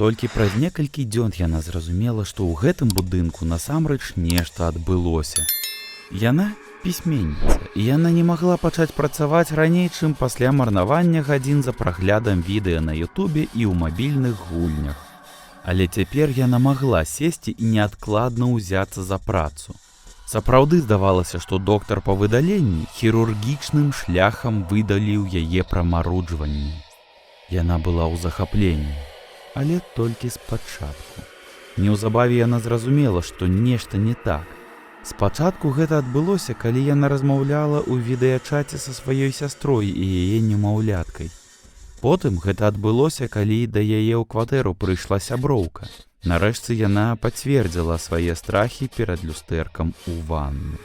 Толькі праз некалькі дзён яна зразумела, што ў гэтым будынку насамрэч нешта адбылося. Яна пісьменніца, і яна не магла пачаць працаваць раней, чым пасля марнавання гадзін за праглядам відэа на Ютубе і ў мабільных гульнях. Але цяпер яна магла сесці і неадкладна ўзяцца за працу. Сапраўды здавалася, што доктар па выдаленні хірургічным шляхам выдаліў яе прамаруджванне. Яна была ў захапленні, але толькі спачатку. Неўзабаве яна зразумела, што нешта не так. Спачатку гэта адбылося, калі яна размаўляла ў відэачаце са сваёй сястрой і яе немаўляткай. Потым гэта адбылося, калі да яе ў кватэру прыйшла сяброўка. Нарэшце яна пацвердзіла свае страхі перад люстэркам у ванну.